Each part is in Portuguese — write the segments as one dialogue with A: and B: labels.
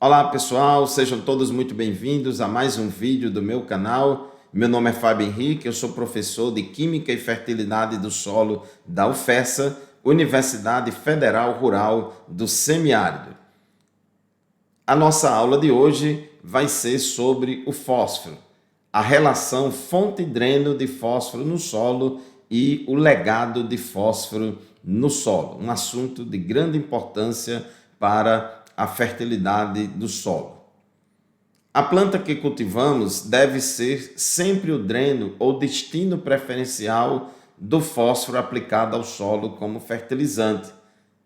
A: Olá pessoal, sejam todos muito bem-vindos a mais um vídeo do meu canal. Meu nome é Fábio Henrique, eu sou professor de Química e Fertilidade do Solo da UFESA, Universidade Federal Rural do Semiárido. A nossa aula de hoje vai ser sobre o fósforo, a relação fonte-dreno de fósforo no solo e o legado de fósforo no solo, um assunto de grande importância para a fertilidade do solo. A planta que cultivamos deve ser sempre o dreno ou destino preferencial do fósforo aplicado ao solo como fertilizante.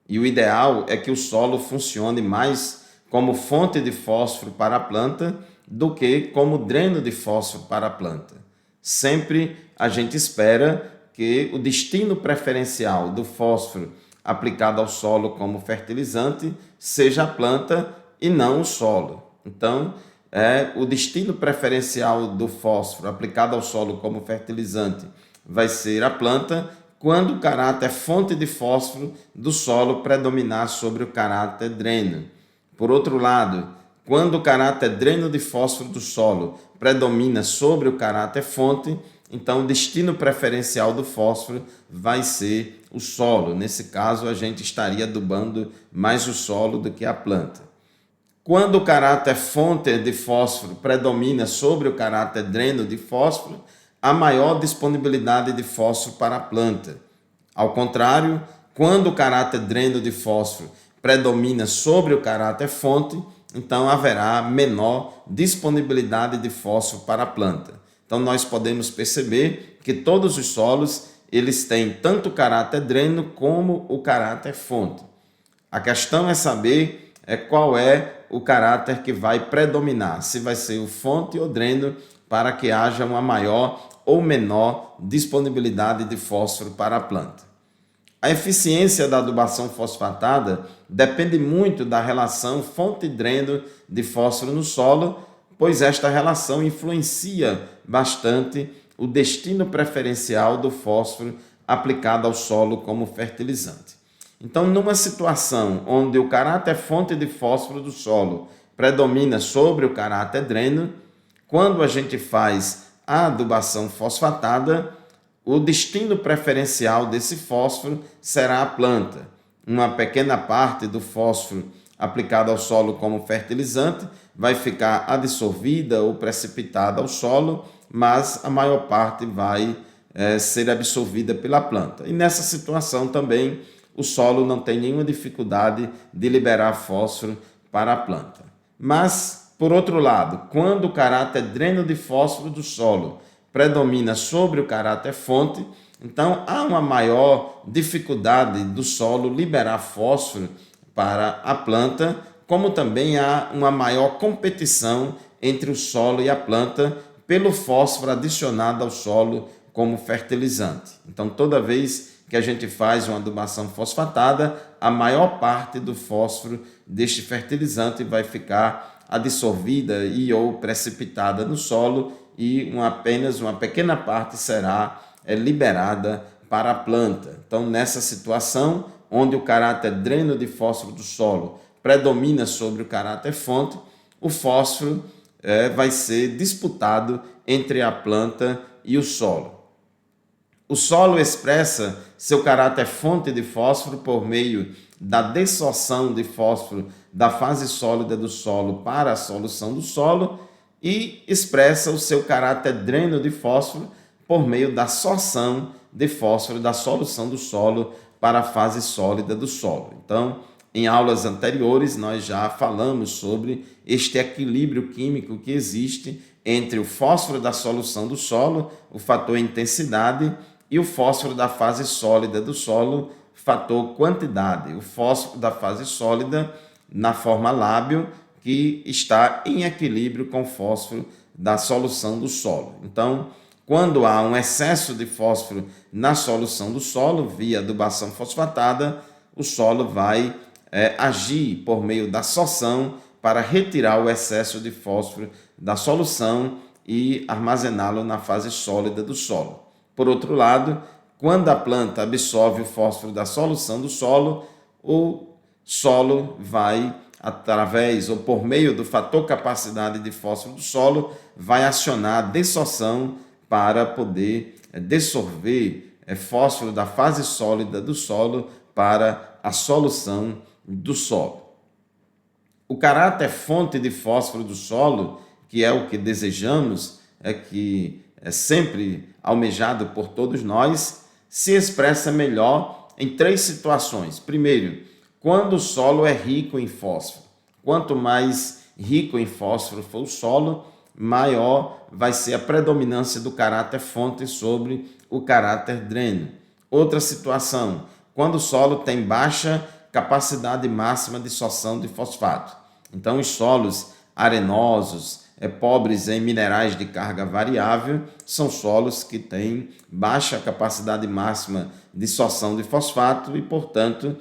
A: E o ideal é que o solo funcione mais como fonte de fósforo para a planta do que como dreno de fósforo para a planta. Sempre a gente espera que o destino preferencial do fósforo aplicado ao solo como fertilizante seja a planta e não o solo. Então, o destino preferencial do fósforo aplicado ao solo como fertilizante vai ser a planta quando o caráter fonte de fósforo do solo predominar sobre o caráter dreno. Por outro lado, quando o caráter dreno de fósforo do solo predomina sobre o caráter fonte, então o destino preferencial do fósforo vai ser o solo. Nesse caso, a gente estaria adubando mais o solo do que a planta. Quando o caráter fonte de fósforo predomina sobre o caráter dreno de fósforo, há maior disponibilidade de fósforo para a planta. Ao contrário, quando o caráter dreno de fósforo predomina sobre o caráter fonte, então haverá menor disponibilidade de fósforo para a planta. Então nós podemos perceber que todos os solos eles têm tanto o caráter dreno como o caráter fonte. A questão é saber qual é o caráter que vai predominar, se vai ser o fonte ou dreno, para que haja uma maior ou menor disponibilidade de fósforo para a planta. A eficiência da adubação fosfatada depende muito da relação fonte-dreno de fósforo no solo, pois esta relação influencia bastante o destino preferencial do fósforo aplicado ao solo como fertilizante. Então, numa situação onde o caráter fonte de fósforo do solo predomina sobre o caráter dreno, quando a gente faz a adubação fosfatada, o destino preferencial desse fósforo será a planta. Uma pequena parte do fósforo aplicado ao solo como fertilizante vai ficar absorvida ou precipitada ao solo, mas a maior parte vai ser absorvida pela planta. E nessa situação também o solo não tem nenhuma dificuldade de liberar fósforo para a planta. Mas, por outro lado, quando o caráter dreno de fósforo do solo predomina sobre o caráter fonte, então há uma maior dificuldade do solo liberar fósforo para a planta, como também há uma maior competição entre o solo e a planta pelo fósforo adicionado ao solo como fertilizante. Então, toda vez que a gente faz uma adubação fosfatada, a maior parte do fósforo deste fertilizante vai ficar absorvida e ou precipitada no solo e apenas uma pequena parte será liberada para a planta. Então, nessa situação, onde o caráter dreno de fósforo do solo predomina sobre o caráter fonte, o fósforo vai ser disputado entre a planta e o solo. O solo expressa seu caráter fonte de fósforo por meio da dessorção de fósforo da fase sólida do solo para a solução do solo e expressa o seu caráter dreno de fósforo por meio da sorção de fósforo da solução do solo para a fase sólida do solo. Então, em aulas anteriores, nós já falamos sobre este equilíbrio químico que existe entre o fósforo da solução do solo, o fator intensidade, e o fósforo da fase sólida do solo, fator quantidade. O fósforo da fase sólida na forma lábio, que está em equilíbrio com o fósforo da solução do solo. Então, quando há um excesso de fósforo na solução do solo, via adubação fosfatada, o solo vai agir por meio da sorção para retirar o excesso de fósforo da solução e armazená-lo na fase sólida do solo. Por outro lado, quando a planta absorve o fósforo da solução do solo, o solo vai através ou por meio do fator capacidade de fósforo do solo, vai acionar a dessorção para poder dissolver fósforo da fase sólida do solo para a solução do solo. O caráter fonte de fósforo do solo, que é o que desejamos, que é sempre almejado por todos nós, se expressa melhor em 3 situações. Primeiro, quando o solo é rico em fósforo. Quanto mais rico em fósforo for o solo, maior vai ser a predominância do caráter fonte sobre o caráter dreno. Outra situação, quando o solo tem baixa capacidade máxima de sorção de fosfato. Então, os solos arenosos, pobres em minerais de carga variável, são solos que têm baixa capacidade máxima de sorção de fosfato e, portanto,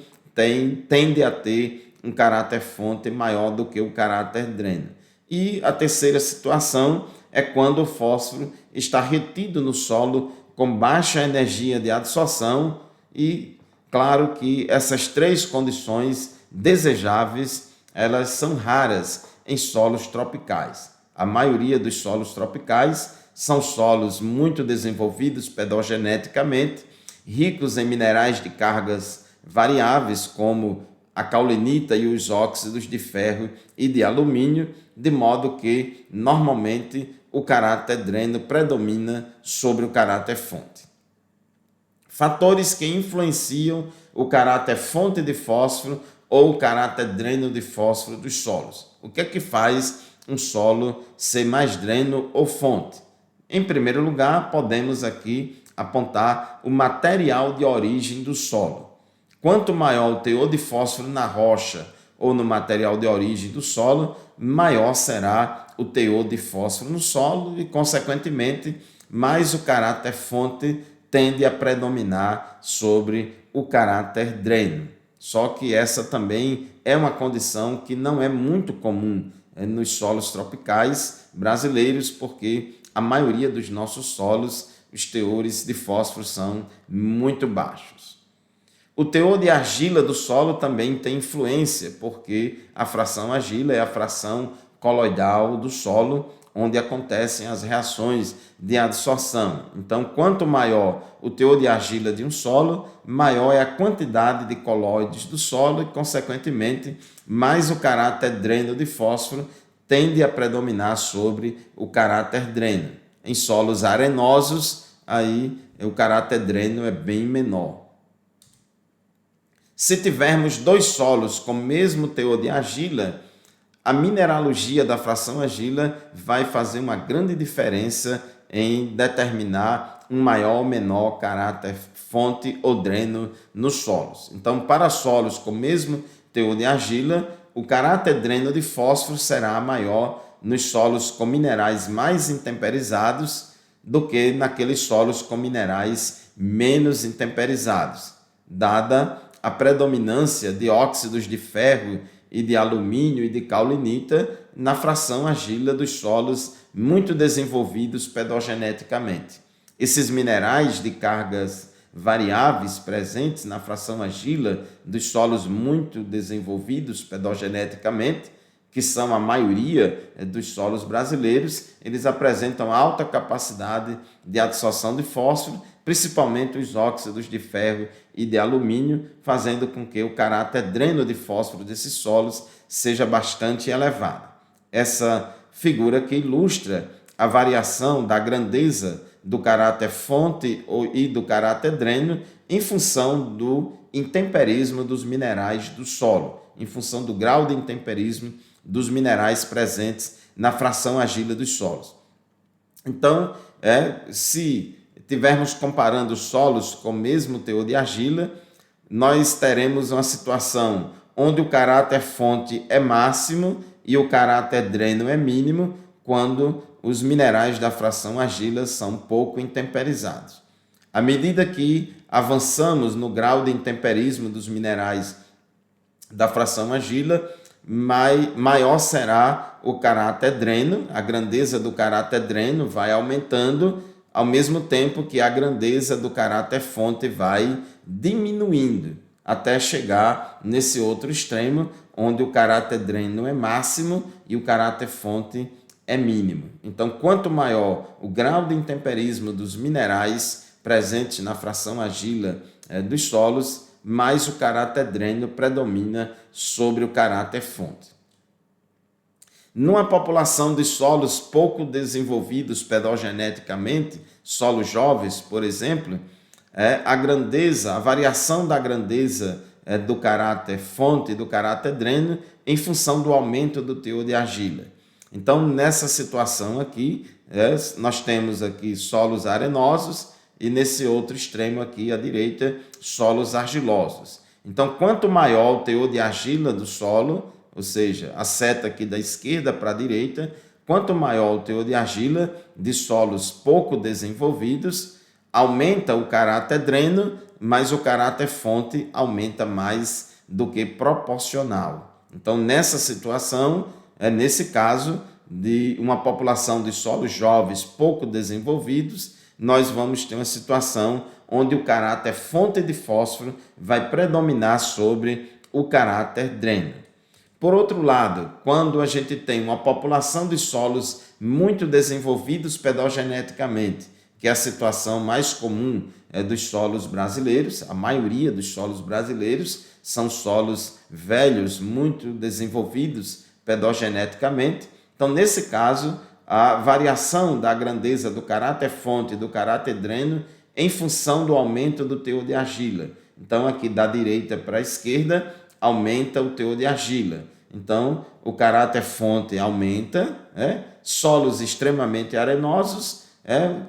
A: tende a ter um caráter fonte maior do que o caráter dreno. E a terceira situação é quando o fósforo está retido no solo com baixa energia de adsorção e, claro que essas 3 condições desejáveis, elas são raras em solos tropicais. A maioria dos solos tropicais são solos muito desenvolvidos pedogeneticamente, ricos em minerais de cargas variáveis, como a caulinita e os óxidos de ferro e de alumínio, de modo que, normalmente, o caráter dreno predomina sobre o caráter fonte. Fatores que influenciam o caráter fonte de fósforo ou o caráter dreno de fósforo dos solos. O que é que faz um solo ser mais dreno ou fonte? Em primeiro lugar, podemos aqui apontar o material de origem do solo. Quanto maior o teor de fósforo na rocha ou no material de origem do solo, maior será o teor de fósforo no solo e, consequentemente, mais o caráter fonte tende a predominar sobre o caráter dreno. Só que essa também é uma condição que não é muito comum nos solos tropicais brasileiros, porque a maioria dos nossos solos, os teores de fósforo são muito baixos. O teor de argila do solo também tem influência, porque a fração argila é a fração coloidal do solo, onde acontecem as reações de adsorção. Então, quanto maior o teor de argila de um solo, maior é a quantidade de colóides do solo e, consequentemente, mais o caráter dreno de fósforo tende a predominar sobre o caráter dreno. Em solos arenosos, aí o caráter dreno é bem menor. Se tivermos 2 solos com o mesmo teor de argila, a mineralogia da fração argila vai fazer uma grande diferença em determinar um maior ou menor caráter fonte ou dreno nos solos. Então, para solos com o mesmo teor de argila, o caráter dreno de fósforo será maior nos solos com minerais mais intemperizados do que naqueles solos com minerais menos intemperizados, dada a predominância de óxidos de ferro e de alumínio e de caulinita na fração argila dos solos muito desenvolvidos pedogeneticamente. Esses minerais de cargas variáveis presentes na fração argila dos solos muito desenvolvidos pedogeneticamente, que são a maioria dos solos brasileiros, eles apresentam alta capacidade de adsorção de fósforo, principalmente os óxidos de ferro e de alumínio, fazendo com que o caráter dreno de fósforo desses solos seja bastante elevado. Essa figura que ilustra a variação da grandeza do caráter fonte e do caráter dreno em função do intemperismo dos minerais do solo, em função do grau de intemperismo dos minerais presentes na fração argila dos solos. Então, se tivermos comparando solos com o mesmo teor de argila, nós teremos uma situação onde o caráter fonte é máximo e o caráter dreno é mínimo, quando os minerais da fração argila são pouco intemperizados. À medida que avançamos no grau de intemperismo dos minerais da fração argila, maior será o caráter dreno, a grandeza do caráter dreno vai aumentando, ao mesmo tempo que a grandeza do caráter fonte vai diminuindo, até chegar nesse outro extremo, onde o caráter dreno é máximo e o caráter fonte é mínimo. Então, quanto maior o grau de intemperismo dos minerais presentes na fração argila dos solos, mais o caráter dreno predomina sobre o caráter fonte. Numa população de solos pouco desenvolvidos pedogeneticamente, solos jovens, por exemplo, a variação da grandeza do caráter fonte e do caráter dreno em função do aumento do teor de argila. Então, nessa situação aqui, nós temos aqui solos arenosos e nesse outro extremo aqui à direita, solos argilosos. Então, quanto maior o teor de argila do solo, ou seja, a seta aqui da esquerda para a direita, quanto maior o teor de argila de solos pouco desenvolvidos, aumenta o caráter dreno, mas o caráter fonte aumenta mais do que proporcional. Então, nessa situação, nesse caso de uma população de solos jovens pouco desenvolvidos, nós vamos ter uma situação onde o caráter fonte de fósforo vai predominar sobre o caráter dreno. Por outro lado, quando a gente tem uma população de solos muito desenvolvidos pedogeneticamente, que é a situação mais comum dos solos brasileiros, a maioria dos solos brasileiros são solos velhos, muito desenvolvidos pedogeneticamente. Então, nesse caso, a variação da grandeza do caráter fonte e do caráter dreno em função do aumento do teor de argila. Então, aqui da direita para a esquerda, aumenta o teor de argila. Então, o caráter fonte aumenta, solos extremamente arenosos,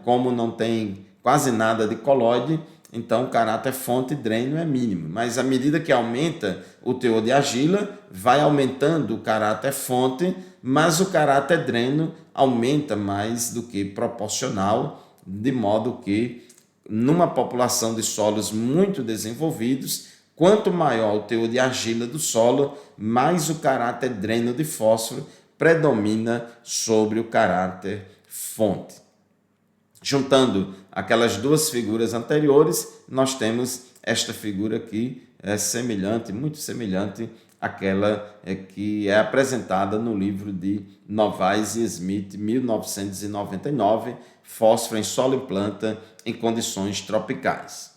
A: como não tem quase nada de colóide, então o caráter fonte dreno é mínimo. Mas à medida que aumenta o teor de argila, vai aumentando o caráter fonte, mas o caráter dreno aumenta mais do que proporcional, de modo que numa população de solos muito desenvolvidos, quanto maior o teor de argila do solo, mais o caráter dreno de fósforo predomina sobre o caráter fonte. Juntando aquelas duas figuras anteriores, nós temos esta figura aqui, semelhante, muito semelhante àquela que é apresentada no livro de Novaes e Smith, 1999, Fósforo em solo e planta em condições tropicais.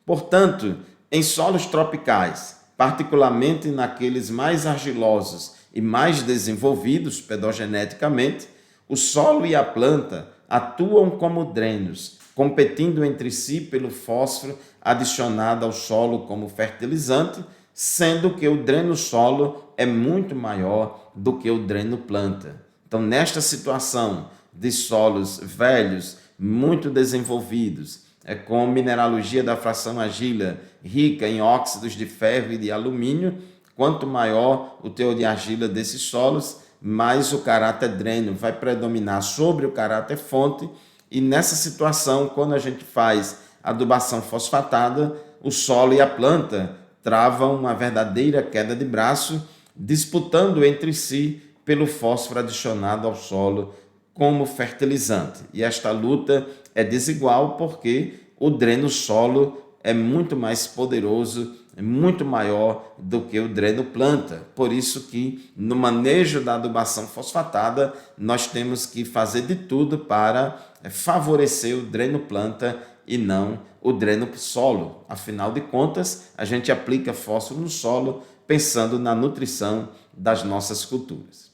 A: Portanto, em solos tropicais, particularmente naqueles mais argilosos e mais desenvolvidos pedogeneticamente, o solo e a planta atuam como drenos, competindo entre si pelo fósforo adicionado ao solo como fertilizante, sendo que o dreno solo é muito maior do que o dreno planta. Então, nesta situação de solos velhos, muito desenvolvidos, com mineralogia da fração argila rica em óxidos de ferro e de alumínio, quanto maior o teor de argila desses solos, mais o caráter dreno vai predominar sobre o caráter fonte, e nessa situação, quando a gente faz adubação fosfatada, o solo e a planta travam uma verdadeira queda de braço, disputando entre si pelo fósforo adicionado ao solo como fertilizante. E esta luta é desigual porque o dreno solo é muito mais poderoso, é muito maior do que o dreno planta. Por isso que no manejo da adubação fosfatada, nós temos que fazer de tudo para favorecer o dreno planta e não o dreno solo. Afinal de contas, a gente aplica fósforo no solo pensando na nutrição das nossas culturas.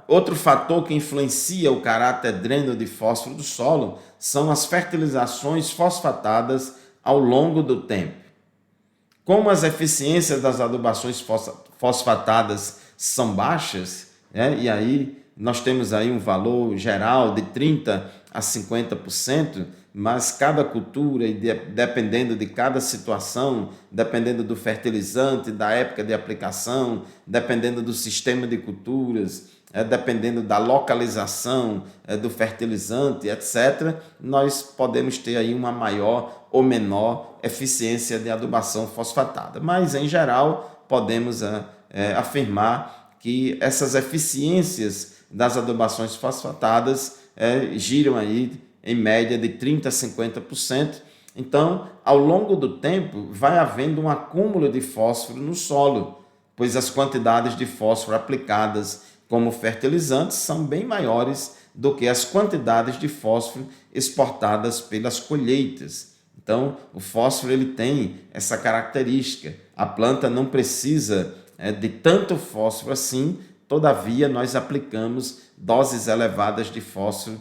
A: Outro fator que influencia o caráter dreno de fósforo do solo são as fertilizações fosfatadas ao longo do tempo. Como as eficiências das adubações fosfatadas são baixas, e aí nós temos aí um valor geral de 30% a 50%, mas cada cultura, e dependendo de cada situação, dependendo do fertilizante, da época de aplicação, dependendo do sistema de culturas, dependendo da localização do fertilizante, etc., nós podemos ter aí uma maior ou menor eficiência de adubação fosfatada. Mas, em geral, podemos afirmar que essas eficiências das adubações fosfatadas giram aí em média de 30% a 50%, Então, ao longo do tempo, vai havendo um acúmulo de fósforo no solo, pois as quantidades de fósforo aplicadas como fertilizantes são bem maiores do que as quantidades de fósforo exportadas pelas colheitas. Então, o fósforo ele tem essa característica. A planta não precisa de tanto fósforo assim, todavia nós aplicamos doses elevadas de fósforo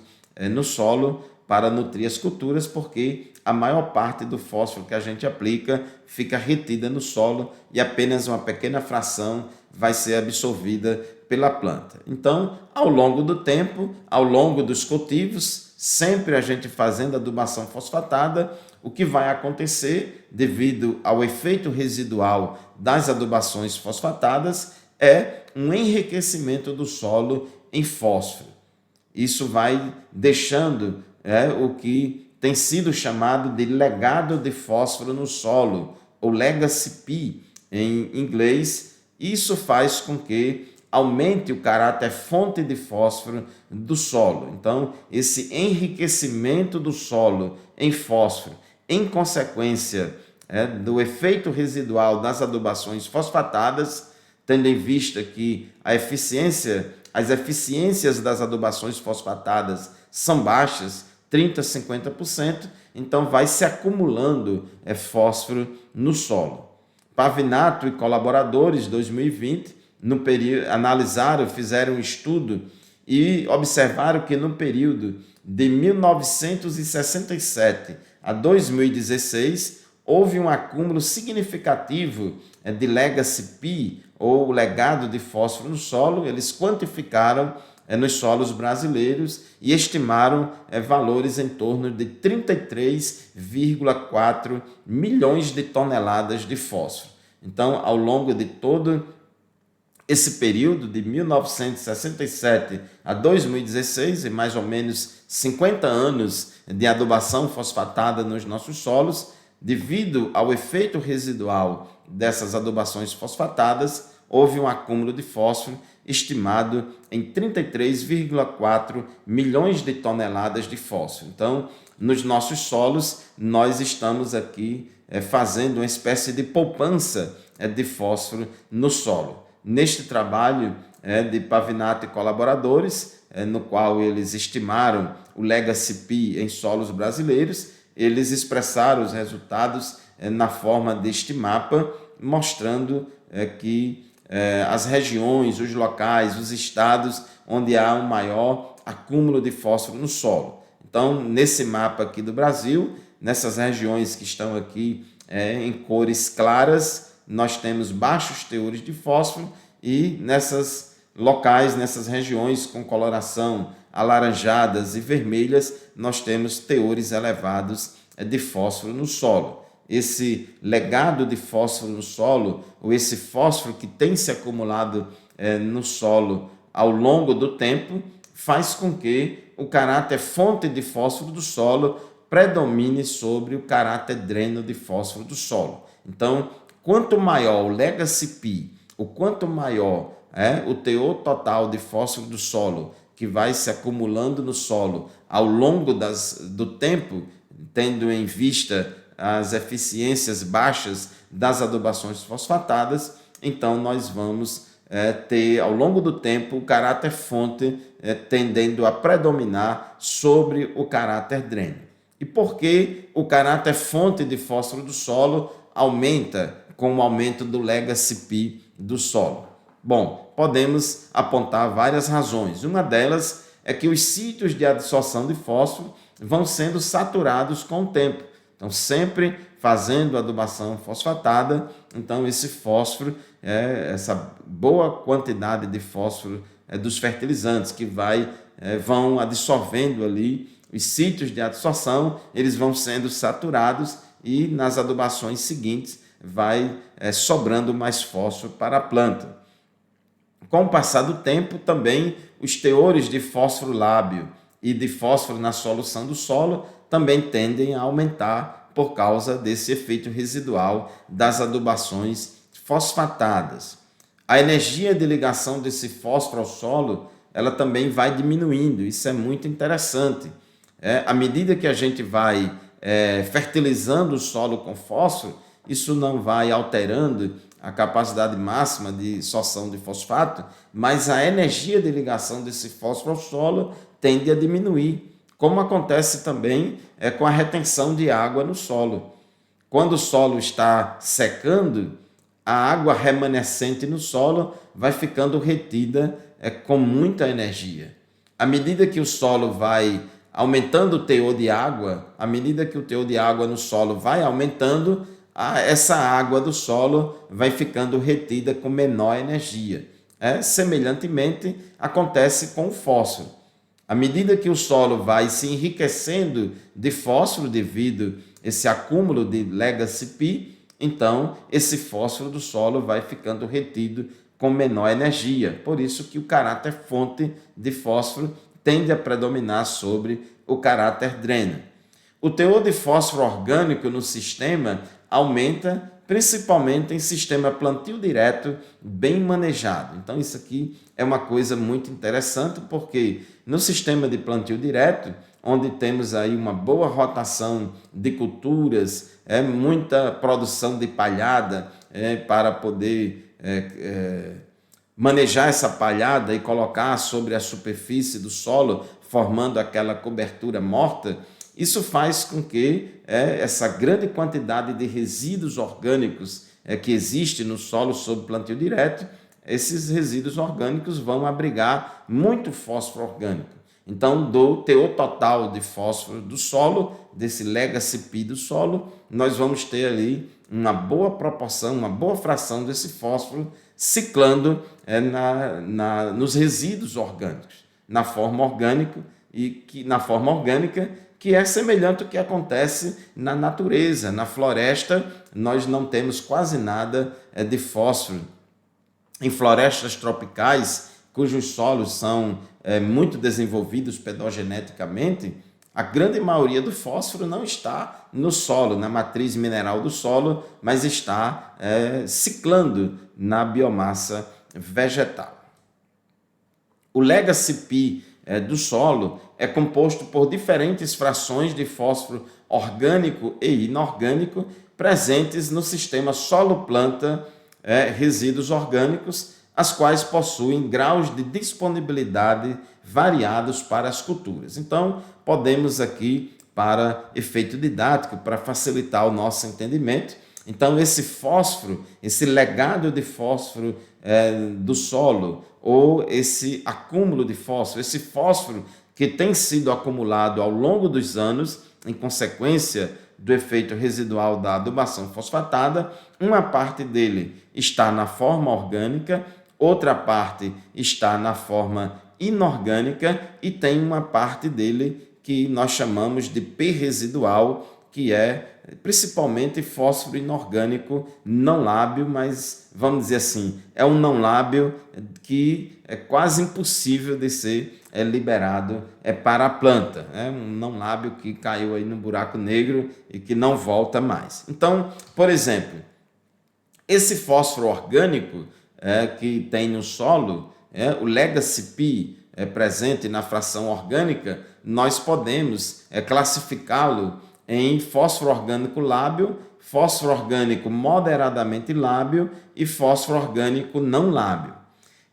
A: no solo para nutrir as culturas, porque a maior parte do fósforo que a gente aplica fica retida no solo e apenas uma pequena fração vai ser absorvida pela planta. Então, ao longo do tempo, ao longo dos cultivos, sempre a gente fazendo adubação fosfatada, o que vai acontecer devido ao efeito residual das adubações fosfatadas é um enriquecimento do solo em fósforo. Isso vai deixando o que tem sido chamado de legado de fósforo no solo, ou legacy P em inglês. Isso faz com que aumente o caráter fonte de fósforo do solo. Então, esse enriquecimento do solo em fósforo, em consequência do efeito residual das adubações fosfatadas, tendo em vista que as eficiências das adubações fosfatadas são baixas, 30% a 50%, então vai se acumulando fósforo no solo. Pavinato e colaboradores, 2020, fizeram um estudo e observaram que no período de 1967 a 2016, houve um acúmulo significativo de legacy P, ou legado de fósforo no solo. Eles quantificaram nos solos brasileiros e estimaram valores em torno de 33,4 milhões de toneladas de fósforo. Então, ao longo de todo esse período de 1967 a 2016, e mais ou menos 50 anos de adubação fosfatada nos nossos solos, devido ao efeito residual dessas adubações fosfatadas, houve um acúmulo de fósforo estimado em 33,4 milhões de toneladas de fósforo. Então, nos nossos solos, nós estamos aqui fazendo uma espécie de poupança de fósforo no solo. Neste trabalho de Pavinato e colaboradores, no qual eles estimaram o legacy P em solos brasileiros, eles expressaram os resultados na forma deste mapa, mostrando que as regiões, os locais, os estados onde há um maior acúmulo de fósforo no solo. Então, nesse mapa aqui do Brasil, nessas regiões que estão aqui em cores claras, nós temos baixos teores de fósforo, e nessas locais, nessas regiões com coloração alaranjadas e vermelhas, nós temos teores elevados de fósforo no solo. Esse legado de fósforo no solo, ou esse fósforo que tem se acumulado no solo ao longo do tempo, faz com que o caráter fonte de fósforo do solo predomine sobre o caráter dreno de fósforo do solo. Então, quanto maior o legacy P, o quanto maior o teor total de fósforo do solo que vai se acumulando no solo ao longo do tempo, tendo em vista as eficiências baixas das adubações fosfatadas, então nós vamos ter ao longo do tempo o caráter fonte tendendo a predominar sobre o caráter dreno. E por que o caráter fonte de fósforo do solo aumenta com o aumento do legacy P do solo? Bom, podemos apontar várias razões. Uma delas é que os sítios de absorção de fósforo vão sendo saturados com o tempo. Então, sempre fazendo adubação fosfatada, então esse fósforo, essa boa quantidade de fósforo dos fertilizantes que vão adsorvendo ali, os sítios de adsorção, eles vão sendo saturados e nas adubações seguintes vai sobrando mais fósforo para a planta. Com o passar do tempo, também os teores de fósforo lábio e de fósforo na solução do solo também tendem a aumentar por causa desse efeito residual das adubações fosfatadas. A energia de ligação desse fósforo ao solo, ela também vai diminuindo. Isso é muito interessante. À medida que a gente vai fertilizando o solo com fósforo, isso não vai alterando a capacidade máxima de sorção de fosfato, mas a energia de ligação desse fósforo ao solo tende a diminuir, como acontece também com a retenção de água no solo. Quando o solo está secando, a água remanescente no solo vai ficando retida com muita energia. À medida que o solo vai aumentando o teor de água, à medida que o teor de água no solo vai aumentando, essa água do solo vai ficando retida com menor energia. Semelhantemente, acontece com o fósforo. À medida que o solo vai se enriquecendo de fósforo devido a esse acúmulo de legacy P, então esse fósforo do solo vai ficando retido com menor energia. Por isso que o caráter fonte de fósforo tende a predominar sobre o caráter dreno. O teor de fósforo orgânico no sistema aumenta principalmente em sistema plantio direto bem manejado. Então isso aqui é uma coisa muito interessante, porque no sistema de plantio direto, onde temos aí uma boa rotação de culturas, muita produção de palhada para poder manejar essa palhada e colocar sobre a superfície do solo, formando aquela cobertura morta, isso faz com que essa grande quantidade de resíduos orgânicos que existe no solo sob plantio direto, esses resíduos orgânicos vão abrigar muito fósforo orgânico. Então, do teor total de fósforo do solo, desse legacy P do solo, nós vamos ter ali uma boa proporção, uma boa fração desse fósforo ciclando nos resíduos orgânicos, na forma orgânica, que é semelhante ao que acontece na natureza. Na floresta, nós não temos quase nada de fósforo. Em florestas tropicais, cujos solos são muito desenvolvidos pedogeneticamente, a grande maioria do fósforo não está no solo, na matriz mineral do solo, mas está ciclando na biomassa vegetal. O legacy P do solo é composto por diferentes frações de fósforo orgânico e inorgânico presentes no sistema solo-planta, resíduos orgânicos, as quais possuem graus de disponibilidade variados para as culturas. Então, podemos aqui, para efeito didático, para facilitar o nosso entendimento, então esse fósforo, esse legado de fósforo do solo, ou esse acúmulo de fósforo, esse fósforo que tem sido acumulado ao longo dos anos, em consequência do efeito residual da adubação fosfatada, uma parte dele está na forma orgânica, outra parte está na forma inorgânica e tem uma parte dele que nós chamamos de P residual, que é principalmente fósforo inorgânico não lábil, mas vamos dizer assim, é um não lábil que é quase impossível de ser liberado para a planta. É um não lábil que caiu aí no buraco negro e que não volta mais. Então, por exemplo, esse fósforo orgânico que tem no solo, o legacy P presente na fração orgânica, nós podemos classificá-lo em fósforo orgânico lábil, fósforo orgânico moderadamente lábil e fósforo orgânico não lábil.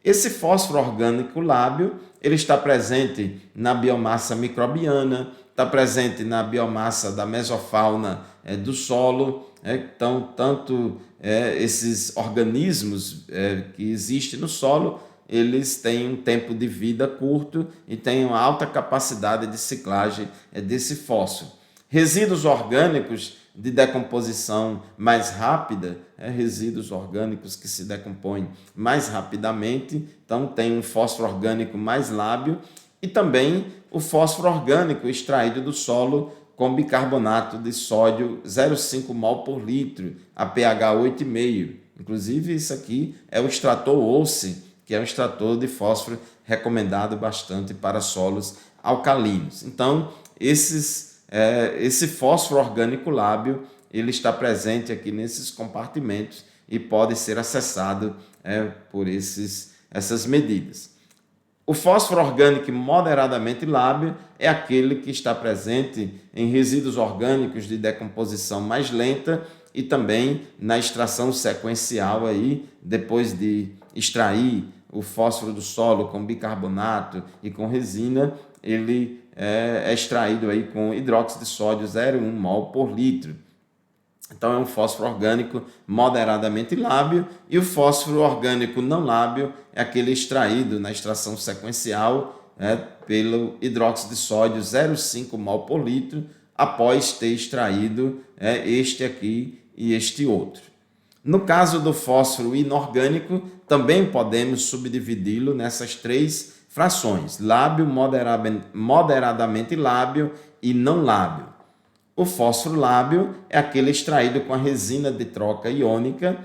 A: Esse fósforo orgânico lábil, ele está presente na biomassa microbiana, está presente na biomassa da mesofauna do solo. Então, tanto esses organismos que existem no solo, eles têm um tempo de vida curto e têm uma alta capacidade de ciclagem desse fósforo. Resíduos orgânicos de decomposição mais rápida, resíduos orgânicos que se decompõem mais rapidamente, então tem um fósforo orgânico mais lábil e também o fósforo orgânico extraído do solo com bicarbonato de sódio 0,5 mol por litro, a pH 8,5. Inclusive isso aqui é o extrator OCE, que é um extrator de fósforo recomendado bastante para solos alcalinos. Então, esse fósforo orgânico lábil, ele está presente aqui nesses compartimentos e pode ser acessado por essas medidas. O fósforo orgânico moderadamente lábil é aquele que está presente em resíduos orgânicos de decomposição mais lenta e também na extração sequencial aí, depois de extrair o fósforo do solo com bicarbonato e com resina, ele é extraído aí com hidróxido de sódio 0,1 mol por litro. Então, é um fósforo orgânico moderadamente lábil, e o fósforo orgânico não lábil é aquele extraído na extração sequencial pelo hidróxido de sódio 0,5 mol por litro, após ter extraído este aqui e este outro. No caso do fósforo inorgânico, também podemos subdividi-lo nessas três frações: lábil, moderadamente lábil e não lábil. O fósforo lábil é aquele extraído com a resina de troca iônica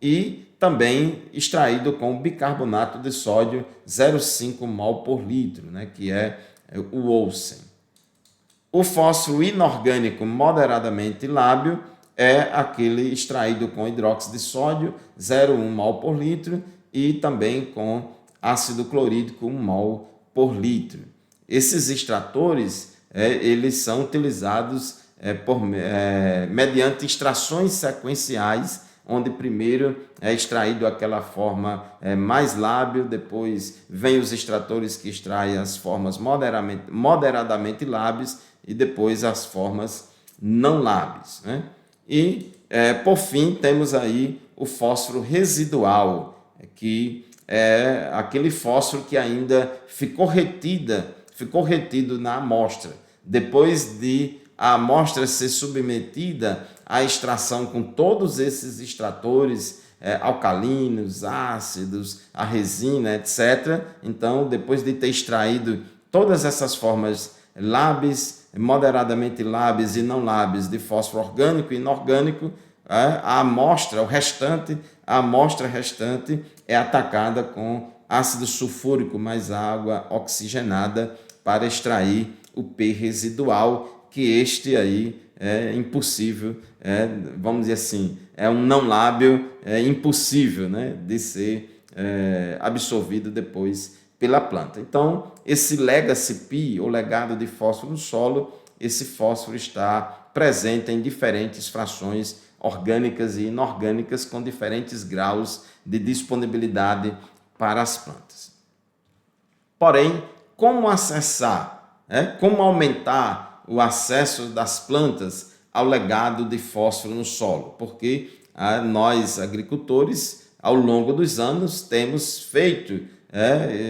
A: e também extraído com bicarbonato de sódio 0,5 mol por litro, que é o Olsen. O fósforo inorgânico moderadamente lábil é aquele extraído com hidróxido de sódio 0,1 mol por litro e também com ácido clorídrico 1 mol por litro. Esses extratores eles são utilizados mediante extrações sequenciais, onde primeiro é extraído aquela forma mais lábil, depois vem os extratores que extraem as formas moderadamente lábeis e depois as formas não lábeis. E, por fim, temos aí o fósforo residual, que é aquele fósforo que ainda ficou retido na amostra. Depois de a amostra ser submetida à extração com todos esses extratores alcalinos, ácidos, a resina, etc. Então, depois de ter extraído todas essas formas lábeis, moderadamente lábeis e não lábeis de fósforo orgânico e inorgânico, a amostra restante é atacada com ácido sulfúrico mais água oxigenada para extrair o P residual, que este aí é impossível, vamos dizer assim, é um não lábil impossível de ser absorvido depois pela planta. Então, esse legacy P, ou legado de fósforo no solo, esse fósforo está presente em diferentes frações orgânicas e inorgânicas com diferentes graus de disponibilidade para as plantas. Porém, como acessar, como aumentar o acesso das plantas ao legado de fósforo no solo? Porque nós, agricultores, ao longo dos anos, temos feito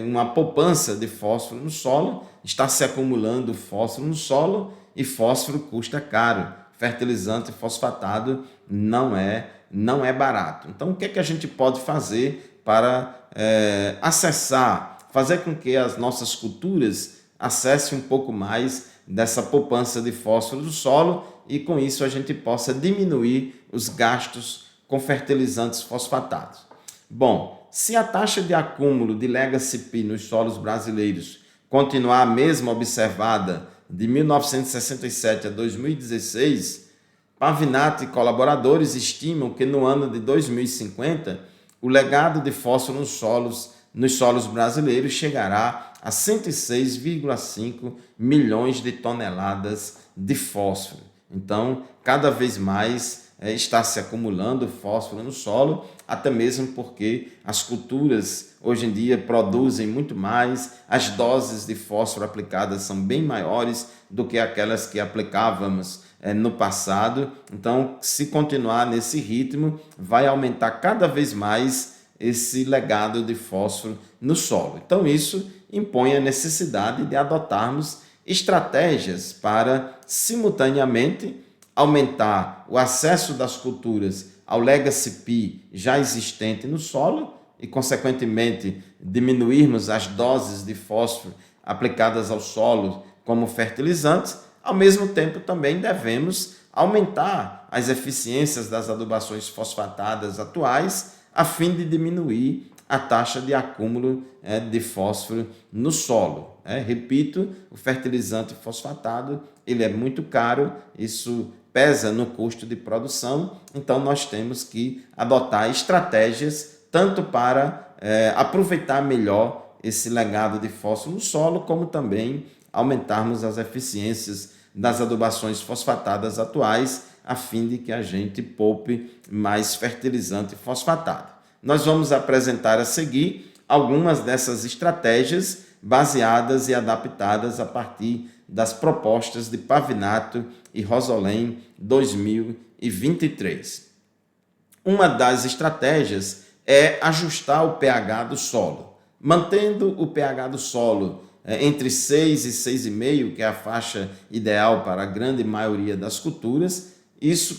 A: uma poupança de fósforo no solo, está se acumulando fósforo no solo e fósforo custa caro. Fertilizante fosfatado não é barato. Então, o que é que a gente pode fazer para fazer com que as nossas culturas acessem um pouco mais dessa poupança de fósforo do solo e, com isso, a gente possa diminuir os gastos com fertilizantes fosfatados? Bom, se a taxa de acúmulo de legacy P nos solos brasileiros continuar a mesma observada de 1967 a 2016, Pavinato e colaboradores estimam que no ano de 2050 o legado de fósforo nos solos brasileiros chegará a 106,5 milhões de toneladas de fósforo. Então, cada vez mais está se acumulando fósforo no solo, até mesmo porque as culturas hoje em dia produzem muito mais, as doses de fósforo aplicadas são bem maiores do que aquelas que aplicávamos no passado. Então, se continuar nesse ritmo, vai aumentar cada vez mais esse legado de fósforo no solo. Então, isso impõe a necessidade de adotarmos estratégias para, simultaneamente, aumentar o acesso das culturas ao legacy P já existente no solo e, consequentemente, diminuirmos as doses de fósforo aplicadas ao solo como fertilizantes. Ao mesmo tempo, também devemos aumentar as eficiências das adubações fosfatadas atuais a fim de diminuir a taxa de acúmulo de fósforo no solo. Repito, o fertilizante fosfatado ele é muito caro, isso pesa no custo de produção, então nós temos que adotar estratégias tanto para aproveitar melhor esse legado de fósforo no solo, como também aumentarmos as eficiências das adubações fosfatadas atuais, a fim de que a gente poupe mais fertilizante fosfatado. Nós vamos apresentar a seguir algumas dessas estratégias baseadas e adaptadas a partir das propostas de Pavinato e Rosolém 2023. Uma das estratégias é ajustar o pH do solo. Mantendo o pH do solo entre 6 e 6,5, que é a faixa ideal para a grande maioria das culturas,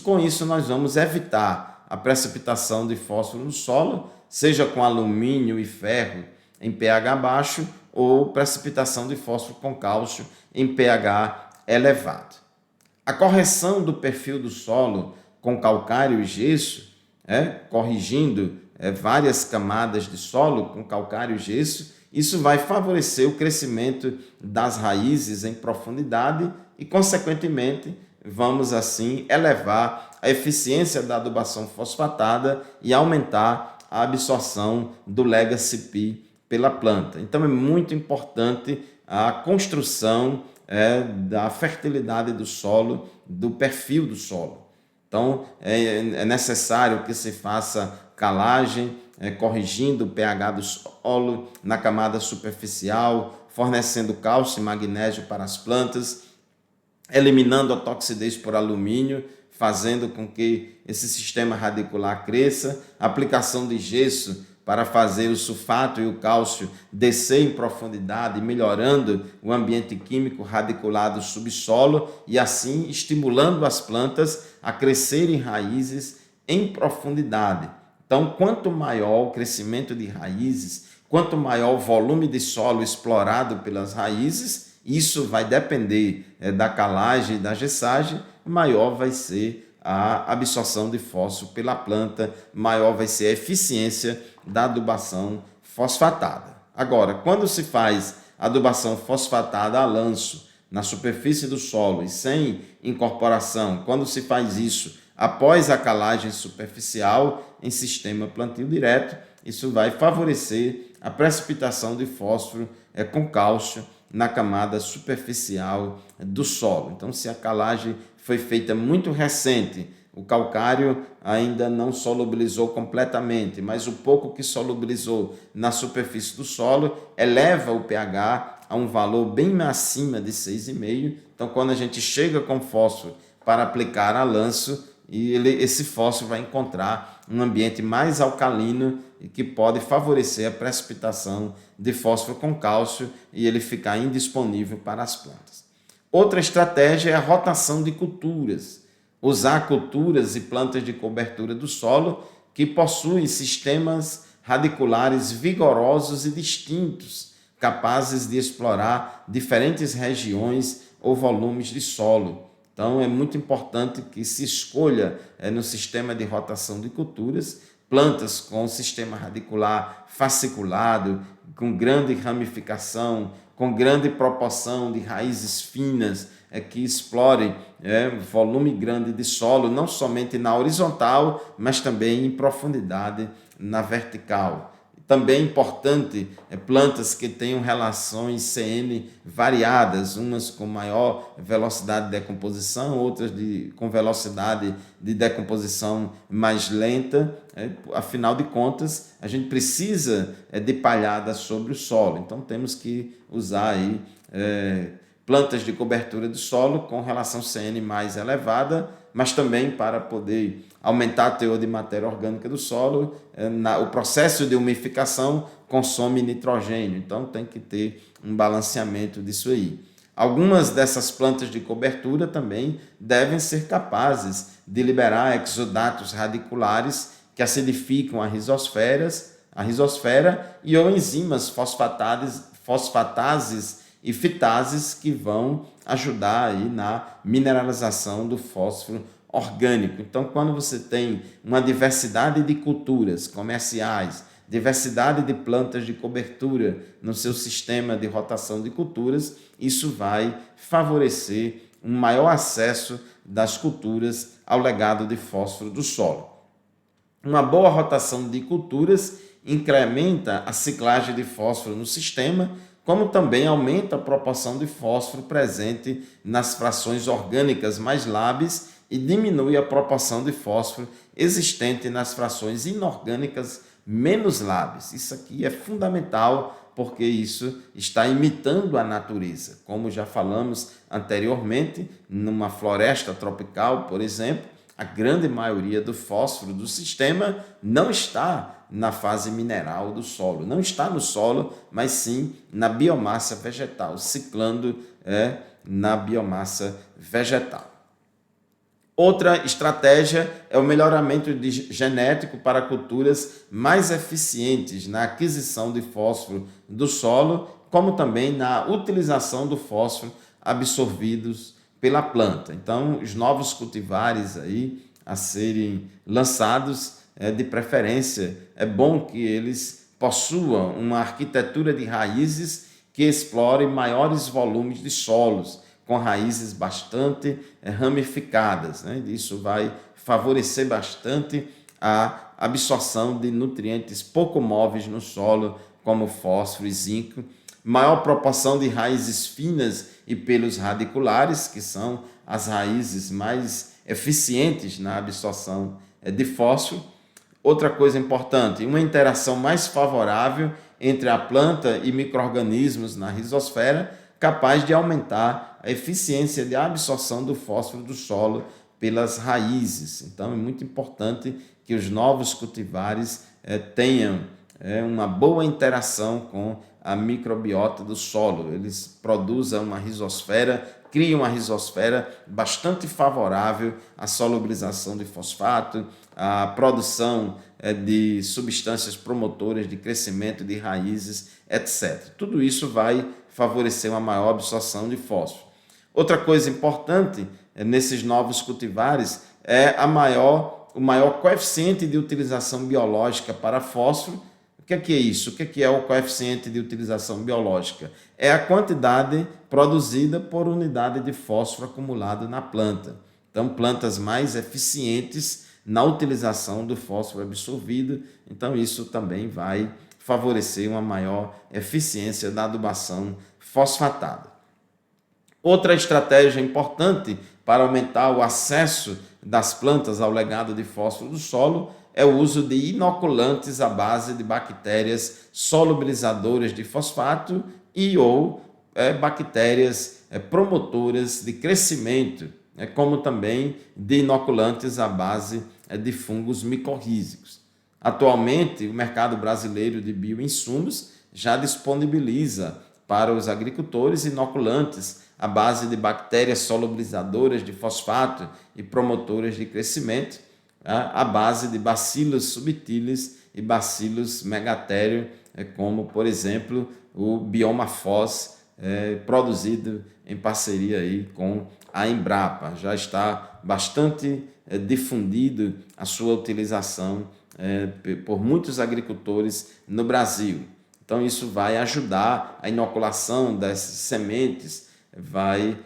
A: com isso nós vamos evitar a precipitação de fósforo no solo, seja com alumínio e ferro em pH baixo ou precipitação de fósforo com cálcio em pH elevado. A correção do perfil do solo com calcário e gesso, corrigindo várias camadas de solo com calcário e gesso, isso vai favorecer o crescimento das raízes em profundidade e, consequentemente, vamos assim elevar a eficiência da adubação fosfatada e aumentar a absorção do Legacy P pela planta. Então é muito importante a construção da fertilidade do solo, do perfil do solo. Então é necessário que se faça calagem, corrigindo o pH do solo na camada superficial, fornecendo cálcio e magnésio para as plantas, eliminando a toxidez por alumínio, fazendo com que esse sistema radicular cresça, aplicação de gesso para fazer o sulfato e o cálcio descer em profundidade, melhorando o ambiente químico radicular do subsolo e assim estimulando as plantas a crescerem raízes em profundidade. Então, quanto maior o crescimento de raízes, quanto maior o volume de solo explorado pelas raízes, isso vai depender da calagem e da gessagem, maior vai ser a absorção de fósforo pela planta, maior vai ser a eficiência da adubação fosfatada. Agora, quando se faz adubação fosfatada a lanço na superfície do solo e sem incorporação, quando se faz isso após a calagem superficial em sistema plantio direto, isso vai favorecer a precipitação de fósforo com cálcio na camada superficial do solo. Então, se a calagem foi feita muito recente, o calcário ainda não solubilizou completamente, mas o pouco que solubilizou na superfície do solo eleva o pH a um valor bem acima de 6,5. Então, quando a gente chega com fósforo para aplicar a lanço, esse fósforo vai encontrar um ambiente mais alcalino e que pode favorecer a precipitação de fósforo com cálcio e ele ficar indisponível para as plantas. Outra estratégia é a rotação de culturas. Usar culturas e plantas de cobertura do solo que possuem sistemas radiculares vigorosos e distintos, capazes de explorar diferentes regiões ou volumes de solo. Então, é muito importante que se escolha no sistema de rotação de culturas plantas com sistema radicular fasciculado, com grande ramificação, com grande proporção de raízes finas, que explorem volume grande de solo, não somente na horizontal, mas também em profundidade na vertical. Também é importante plantas que tenham relações CN variadas, umas com maior velocidade de decomposição, outras com velocidade de decomposição mais lenta. Afinal de contas, a gente precisa de palhada sobre o solo. Então, temos que usar aí, plantas de cobertura do solo com relação CN mais elevada, mas também para poder aumentar o teor de matéria orgânica do solo. O processo de umificação consome nitrogênio, então tem que ter um balanceamento disso aí. Algumas dessas plantas de cobertura também devem ser capazes de liberar exudatos radiculares que acidificam a rizosfera e ou enzimas fosfatases e fitases que vão ajudar aí na mineralização do fósforo orgânico. Então, quando você tem uma diversidade de culturas comerciais, diversidade de plantas de cobertura no seu sistema de rotação de culturas, isso vai favorecer um maior acesso das culturas ao legado de fósforo do solo. Uma boa rotação de culturas incrementa a ciclagem de fósforo no sistema, como também aumenta a proporção de fósforo presente nas frações orgânicas mais lábeis e diminui a proporção de fósforo existente nas frações inorgânicas menos lábeis. Isso aqui é fundamental porque isso está imitando a natureza. Como já falamos anteriormente, numa floresta tropical, por exemplo, a grande maioria do fósforo do sistema não está na fase mineral do solo, não está no solo, mas sim na biomassa vegetal, ciclando na biomassa vegetal. Outra estratégia é o melhoramento genético para culturas mais eficientes na aquisição de fósforo do solo, como também na utilização do fósforo absorvidos pela planta. Então, os novos cultivares aí a serem lançados, de preferência, é bom que eles possuam uma arquitetura de raízes que explore maiores volumes de solos, com raízes bastante ramificadas, né? Isso vai favorecer bastante a absorção de nutrientes pouco móveis no solo, como fósforo e zinco, maior proporção de raízes finas e pelos radiculares, que são as raízes mais eficientes na absorção de fósforo. Outra coisa importante, uma interação mais favorável entre a planta e micro-organismos na rizosfera, capaz de aumentar a eficiência de absorção do fósforo do solo pelas raízes. Então, é muito importante que os novos cultivares tenham uma boa interação com a microbiota do solo. Eles produzem uma rizosfera, criam uma rizosfera bastante favorável à solubilização de fosfato, à produção de substâncias promotoras de crescimento de raízes, etc. Tudo isso vai favorecer uma maior absorção de fósforo. Outra coisa importante nesses novos cultivares é o maior coeficiente de utilização biológica para fósforo. O que é isso? O que é o coeficiente de utilização biológica? É a quantidade produzida por unidade de fósforo acumulado na planta. Então, plantas mais eficientes na utilização do fósforo absorvido, então isso também vai favorecer uma maior eficiência da adubação fosfatada. Outra estratégia importante para aumentar o acesso das plantas ao legado de fósforo do solo é o uso de inoculantes à base de bactérias solubilizadoras de fosfato e ou bactérias promotoras de crescimento, como também de inoculantes à base de fungos micorrízicos. Atualmente, o mercado brasileiro de bioinsumos já disponibiliza para os agricultores inoculantes à base de bactérias solubilizadoras de fosfato e promotoras de crescimento, à base de bacilos subtilis e bacilos megatério, como, por exemplo, o Biomafos, produzido em parceria aí com a Embrapa. Já está bastante difundido a sua utilização por muitos agricultores no Brasil. Então, isso vai ajudar a inoculação dessas sementes, vai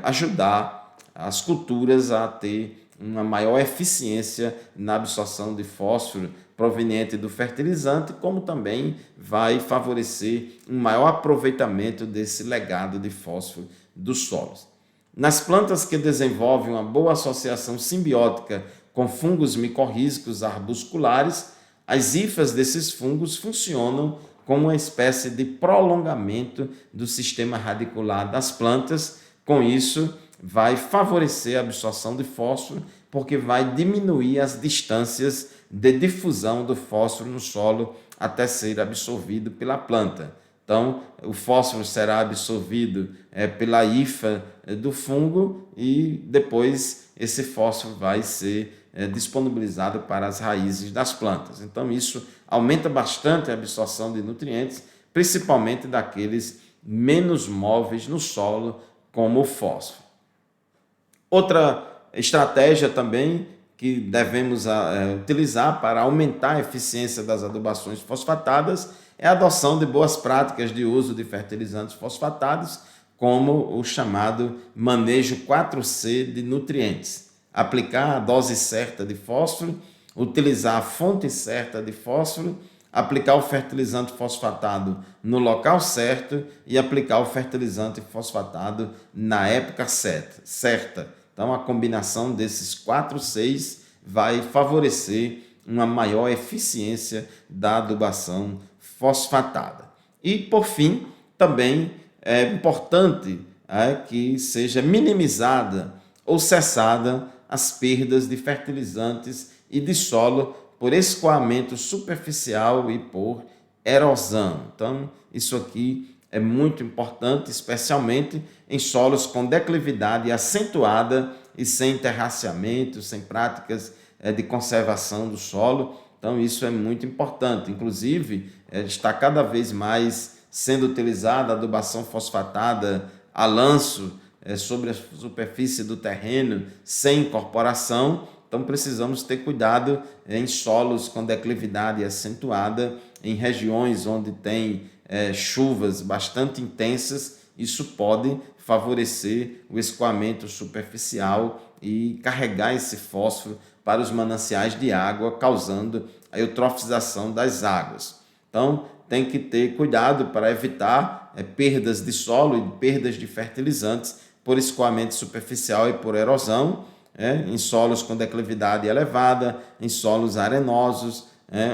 A: ajudar as culturas a ter uma maior eficiência na absorção de fósforo proveniente do fertilizante, como também vai favorecer um maior aproveitamento desse legado de fósforo dos solos. Nas plantas que desenvolvem uma boa associação simbiótica com fungos micorrízicos arbusculares, as hifas desses fungos funcionam como uma espécie de prolongamento do sistema radicular das plantas. Com isso, vai favorecer a absorção de fósforo, porque vai diminuir as distâncias de difusão do fósforo no solo até ser absorvido pela planta. Então, o fósforo será absorvido pela hifa do fungo e depois esse fósforo vai ser disponibilizado para as raízes das plantas. Então, isso aumenta bastante a absorção de nutrientes, principalmente daqueles menos móveis no solo, como o fósforo. Outra estratégia também que devemos utilizar para aumentar a eficiência das adubações fosfatadas é a adoção de boas práticas de uso de fertilizantes fosfatados, como o chamado manejo 4C de nutrientes. Aplicar a dose certa de fósforo, utilizar a fonte certa de fósforo, aplicar o fertilizante fosfatado no local certo e aplicar o fertilizante fosfatado na época certa. Então, a combinação desses 4 Cs vai favorecer uma maior eficiência da adubação fosfatada. E, por fim, também é importante que seja minimizada ou cessada as perdas de fertilizantes e de solo por escoamento superficial e por erosão. Então, isso aqui é muito importante, especialmente em solos com declividade acentuada e sem terraceamento, sem práticas de conservação do solo. Então, isso é muito importante. Inclusive, está cada vez mais sendo utilizada a adubação fosfatada a lanço sobre a superfície do terreno, sem incorporação. Então, precisamos ter cuidado em solos com declividade acentuada, em regiões onde tem chuvas bastante intensas. Isso pode favorecer o escoamento superficial e carregar esse fósforo para os mananciais de água, causando a eutrofização das águas. Então, tem que ter cuidado para evitar perdas de solo e perdas de fertilizantes por escoamento superficial e por erosão, em solos com declividade elevada, em solos arenosos,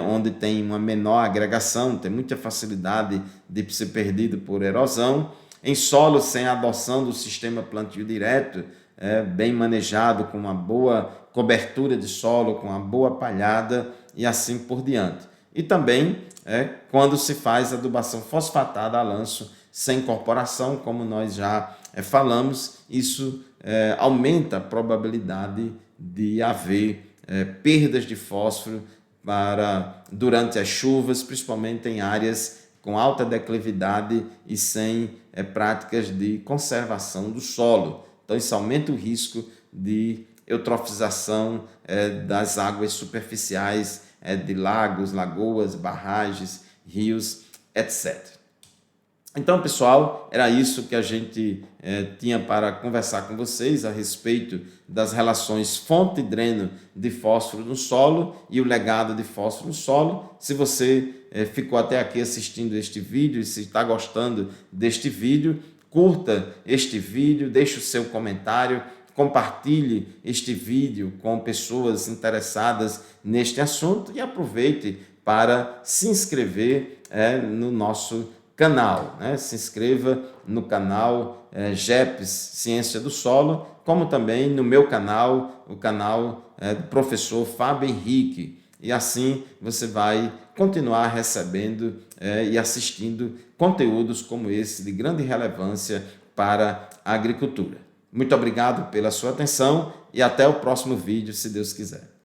A: onde tem uma menor agregação, tem muita facilidade de ser perdido por erosão, em solos sem adoção do sistema plantio direto, bem manejado, com uma boa cobertura de solo, com uma boa palhada e assim por diante. E também quando se faz adubação fosfatada a lanço sem incorporação, como nós já falamos, isso aumenta a probabilidade de haver perdas de fósforo durante as chuvas, principalmente em áreas com alta declividade e sem práticas de conservação do solo. Então, isso aumenta o risco de eutrofização das águas superficiais de lagos, lagoas, barragens, rios, etc. Então, pessoal, era isso que a gente tinha para conversar com vocês a respeito das relações fonte-dreno de fósforo no solo e o legado de fósforo no solo. Se você ficou até aqui assistindo este vídeo e se está gostando deste vídeo, curta este vídeo, deixe o seu comentário, compartilhe este vídeo com pessoas interessadas neste assunto e aproveite para se inscrever no nosso canal. Se inscreva no canal GEPS Ciência do Solo, como também no meu canal, o canal do professor Fábio Henrique. E assim você vai continuar recebendo e assistindo conteúdos como esse de grande relevância para a agricultura. Muito obrigado pela sua atenção e até o próximo vídeo, se Deus quiser.